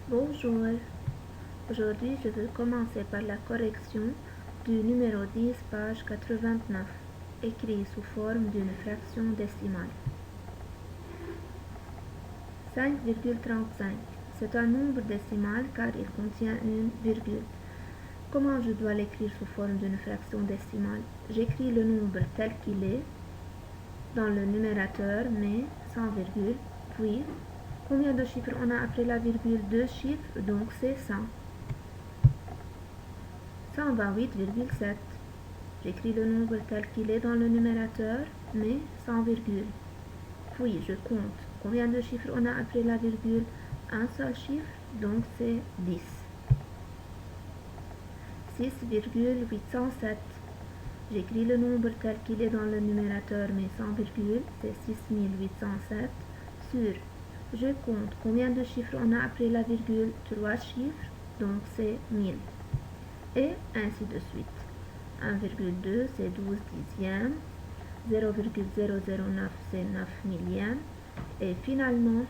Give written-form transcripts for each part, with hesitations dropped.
Bonjour, aujourd'hui je veux commencer par la correction du numéro 10, page 89, écrit sous forme d'une fraction décimale. 5,35. C'est un nombre décimal car il contient une virgule. Comment je dois l'écrire sous forme d'une fraction décimale? J'écris le nombre tel qu'il est dans le numérateur mais sans virgule, puis combien de chiffres on a après la virgule? 2 chiffres, donc c'est 100. 128,7. J'écris le nombre tel qu'il est dans le numérateur, mais sans virgule. Puis je compte combien de chiffres on a après la virgule? Un seul chiffre, donc c'est 10. 6,807. J'écris le nombre tel qu'il est dans le numérateur, mais sans virgule, c'est 6807 sur. Je compte combien de chiffres on a après la virgule? 3 chiffres, donc c'est 1000. Et ainsi de suite. 1,2 c'est 12 dixièmes, 0,009 c'est 9 millièmes, et finalement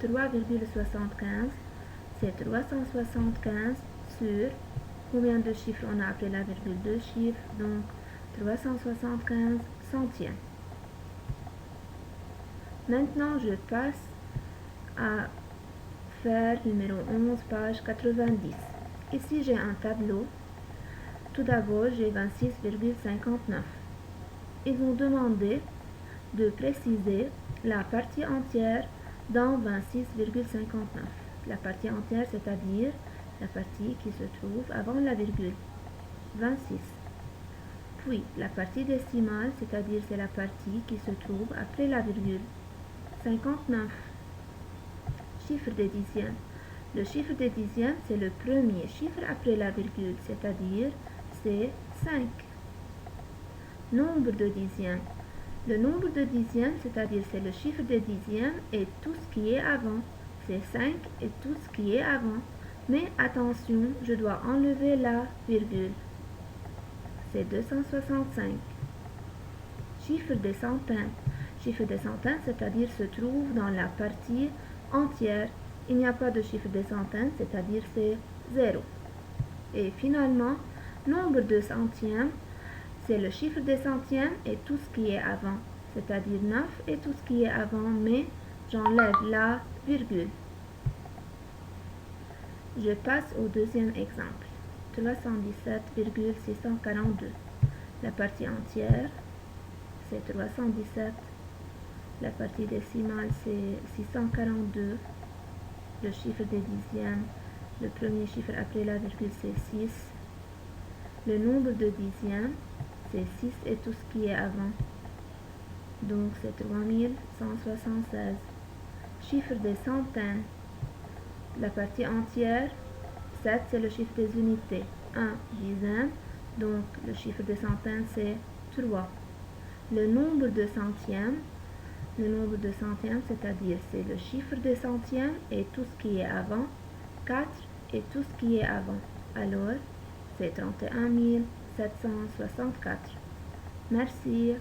3,75 c'est 375 sur combien de chiffres on a après la virgule? 2 chiffres, donc 375 centièmes. Maintenant je passe à faire numéro 11, page 90. Ici j'ai un tableau. Tout d'abord j'ai 26,59. Ils ont demandé de préciser la partie entière dans 26,59. La partie entière, c'est-à-dire la partie qui se trouve avant la virgule. 26. Puis la partie décimale, c'est-à-dire c'est la partie qui se trouve après la virgule. 59. Chiffre des dixièmes. Le chiffre des dixièmes, c'est le premier chiffre après la virgule, c'est-à-dire c'est 5. Nombre de dixièmes. Le nombre de dixièmes, c'est-à-dire c'est le chiffre des dixièmes et tout ce qui est avant. C'est 5 et tout ce qui est avant. Mais attention, je dois enlever la virgule. C'est 265. Chiffre des centaines. Chiffre des centaines, c'est-à-dire se trouve dans la partie entière. Il n'y a pas de chiffre des centaines, c'est-à-dire c'est 0. Et finalement, nombre de centièmes, c'est le chiffre des centièmes et tout ce qui est avant, c'est-à-dire 9 et tout ce qui est avant, mais j'enlève la virgule. Je passe au deuxième exemple. 317,642. La partie entière, c'est 317. La partie décimale, c'est 642. Le chiffre des dixièmes, le premier chiffre après la virgule, c'est 6. Le nombre de dixièmes, c'est 6 et tout ce qui est avant. Donc c'est 3176. Chiffre des centaines. La partie entière, 7 c'est le chiffre des unités. 1 dixième, donc le chiffre des centaines c'est 3. Le nombre de centièmes, c'est-à-dire c'est le chiffre des centièmes et tout ce qui est avant. 4 et tout ce qui est avant. Alors, c'est 31 764. Merci.